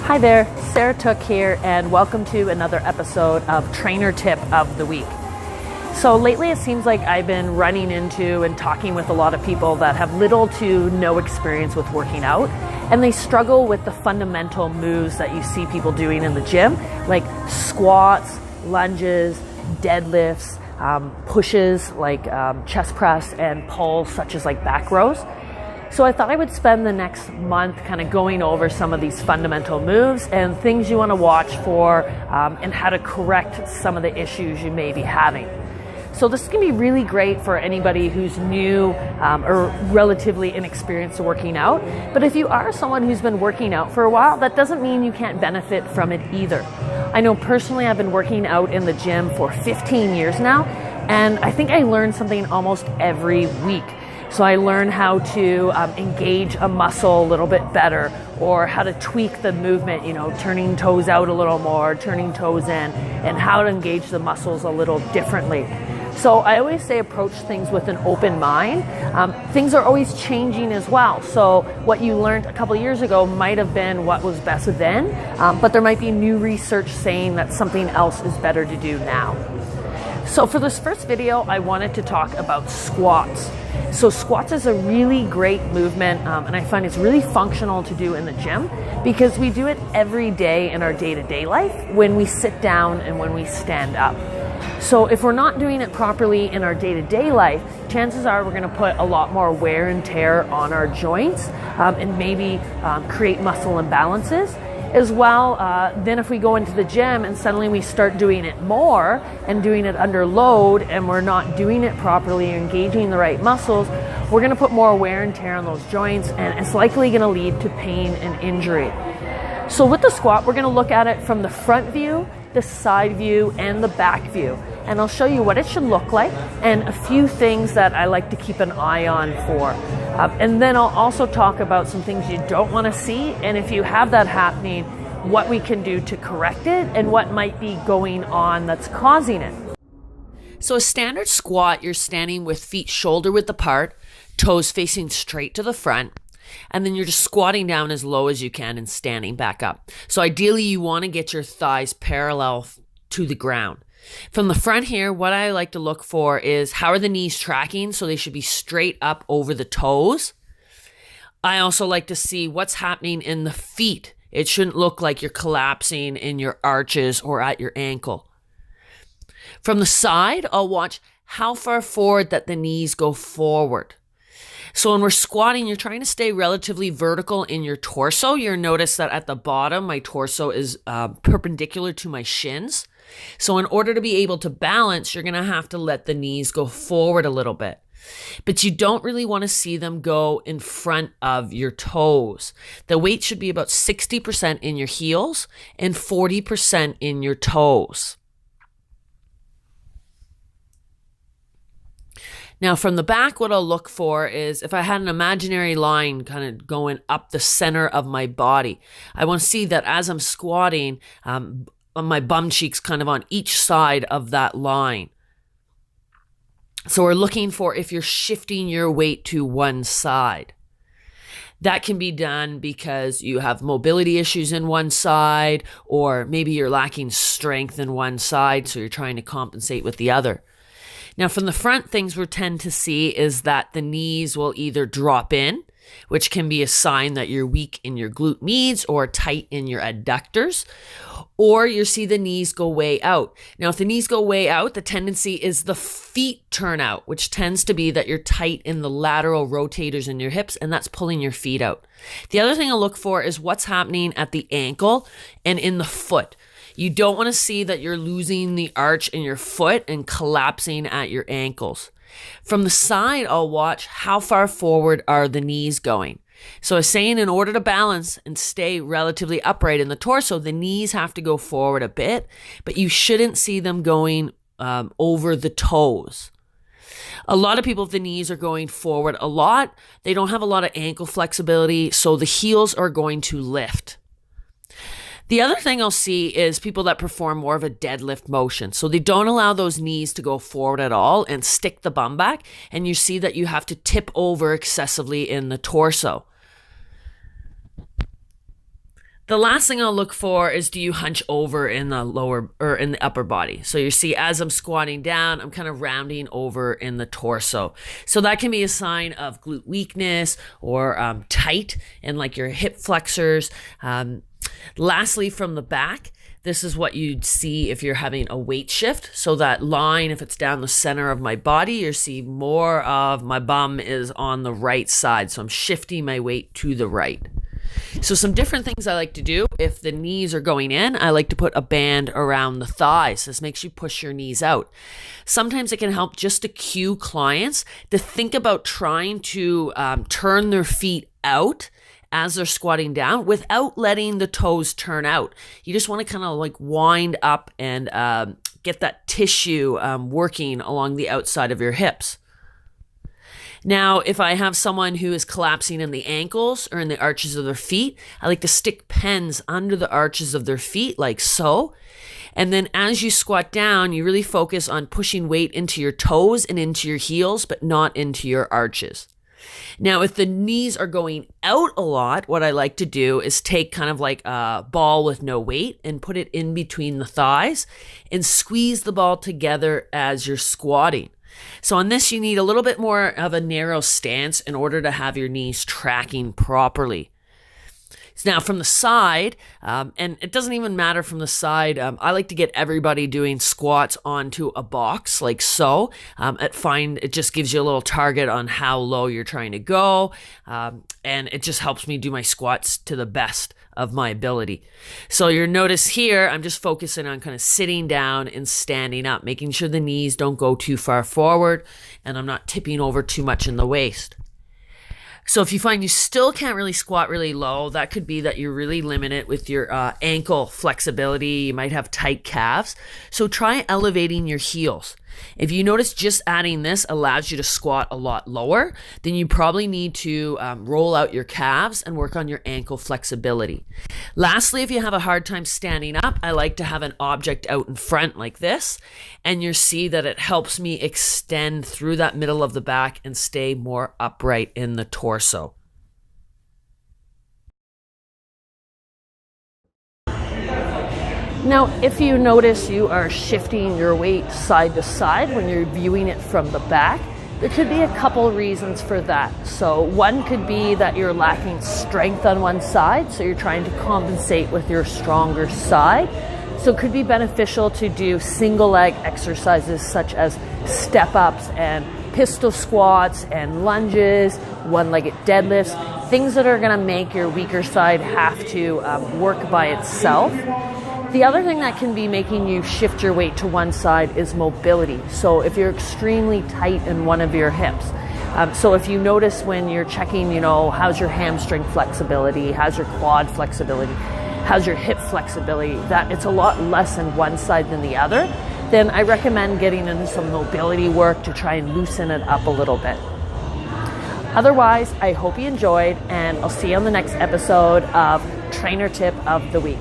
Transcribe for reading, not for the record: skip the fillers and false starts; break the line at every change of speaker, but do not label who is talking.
Hi there, Tooke here, and welcome to another episode of Trainer Tip of the Week. So lately it seems like I've been running into and talking with a lot of people that have little to no experience with working out, and they struggle with the fundamental moves that you see people doing in the gym, like squats, lunges, deadlifts, pushes like chest press, and pulls such as like back rows. So I thought I would spend the next month kind of going over some of these fundamental moves and things you want to watch for and how to correct some of the issues you may be having. So this can be really great for anybody who's new or relatively inexperienced working out. But if you are someone who's been working out for a while, that doesn't mean you can't benefit from it either. I know personally I've been working out in the gym for 15 years now, and I think I learn something almost every week. So I learn how to engage a muscle a little bit better, or how to tweak the movement, turning toes out a little more, turning toes in, and how to engage the muscles a little differently. So I always say approach things with an open mind. Things are always changing as well. So what you learned a couple of years ago might have been what was best then, but there might be new research saying that something else is better to do now. So for this first video, I wanted to talk about squats. So squats is a really great movement, and I find it's really functional to do in the gym because we do it every day in our day-to-day life when we sit down and when we stand up. So if we're not doing it properly in our day-to-day life, chances are we're going to put a lot more wear and tear on our joints and maybe create muscle imbalances. As well, then if we go into the gym and suddenly we start doing it more and doing it under load and we're not doing it properly or engaging the right muscles, we're going to put more wear and tear on those joints, and it's likely going to lead to pain and injury. So with the squat, we're going to look at it from the front view, the side view, and the back view. And I'll show you what it should look like and a few things that I like to keep an eye on for. And then I'll also talk about some things you don't want to see, and if you have that happening, what we can do to correct it and what might be going on that's causing it.
So a standard squat, you're standing with feet shoulder width apart, toes facing straight to the front, and then you're just squatting down as low as you can and standing back up. So ideally you want to get your thighs parallel to the ground. From the front here, what I like to look for is how are the knees tracking, so they should be straight up over the toes. I also like to see what's happening in the feet. It shouldn't look like you're collapsing in your arches or at your ankle. From the side, I'll watch how far forward that the knees go forward. So when we're squatting, you're trying to stay relatively vertical in your torso. You'll notice that at the bottom, my torso is perpendicular to my shins. So in order to be able to balance, you're going to have to let the knees go forward a little bit. But you don't really want to see them go in front of your toes. The weight should be about 60% in your heels and 40% in your toes. Now from the back, what I'll look for is if I had an imaginary line kind of going up the center of my body, I want to see that as I'm squatting, my bum cheeks kind of on each side of that line. So we're looking for if you're shifting your weight to one side. That can be done because you have mobility issues in one side, or maybe you're lacking strength in one side, so you're trying to compensate with the other. Now from the front, things we tend to see is that the knees will either drop in, which can be a sign that you're weak in your glute medius or tight in your adductors, or you see the knees go way out. Now, if the knees go way out, the tendency is the feet turn out, which tends to be that you're tight in the lateral rotators in your hips, and that's pulling your feet out. The other thing I look for is what's happening at the ankle and in the foot. You don't want to see that you're losing the arch in your foot and collapsing at your ankles. From the side, I'll watch how far forward are the knees going. So I was saying in order to balance and stay relatively upright in the torso, the knees have to go forward a bit, but you shouldn't see them going over the toes. A lot of people, if the knees are going forward a lot, they don't have a lot of ankle flexibility, so the heels are going to lift. The other thing I'll see is people that perform more of a deadlift motion. So they don't allow those knees to go forward at all and stick the bum back. And you see that you have to tip over excessively in the torso. The last thing I'll look for is, do you hunch over in the lower or in the upper body? So you see, as I'm squatting down, I'm kind of rounding over in the torso. So that can be a sign of glute weakness or tight in like your hip flexors. Lastly, from the back, this is what you'd see if you're having a weight shift. So that line, if it's down the center of my body, you see more of my bum is on the right side. So I'm shifting my weight to the right. So some different things I like to do. If the knees are going in, I like to put a band around the thighs. This makes you push your knees out. Sometimes it can help just to cue clients to think about trying to turn their feet out as they're squatting down without letting the toes turn out. You just want to kind of like wind up and get that tissue working along the outside of your hips. Now, if I have someone who is collapsing in the ankles or in the arches of their feet, I like to stick pens under the arches of their feet like so. And then as you squat down, you really focus on pushing weight into your toes and into your heels, but not into your arches. Now, if the knees are going out a lot, what I like to do is take kind of like a ball with no weight and put it in between the thighs and squeeze the ball together as you're squatting. So on this, you need a little bit more of a narrow stance in order to have your knees tracking properly. Now from the side, and it doesn't even matter from the side, I like to get everybody doing squats onto a box like so. It just gives you a little target on how low you're trying to go, and it just helps me do my squats to the best of my ability. So you'll notice here, I'm just focusing on kind of sitting down and standing up, making sure the knees don't go too far forward and I'm not tipping over too much in the waist. So if you find you still can't really squat really low, that could be that you're really limited with your ankle flexibility. You might have tight calves. So try elevating your heels. If you notice just adding this allows you to squat a lot lower, then you probably need to roll out your calves and work on your ankle flexibility. Lastly, if you have a hard time standing up, I like to have an object out in front like this, and you see that it helps me extend through that middle of the back and stay more upright in the torso.
Now, if you notice you are shifting your weight side to side when you're viewing it from the back, there could be a couple reasons for that. So one could be that you're lacking strength on one side, so you're trying to compensate with your stronger side. So it could be beneficial to do single leg exercises such as step ups and pistol squats and lunges, one-legged deadlifts, things that are going to make your weaker side have to work by itself. The other thing that can be making you shift your weight to one side is mobility. So if you're extremely tight in one of your hips, so if you notice when you're checking, how's your hamstring flexibility, how's your quad flexibility, how's your hip flexibility, that it's a lot less in one side than the other, then I recommend getting into some mobility work to try and loosen it up a little bit. Otherwise, I hope you enjoyed, and I'll see you on the next episode of Trainer Tip of the Week.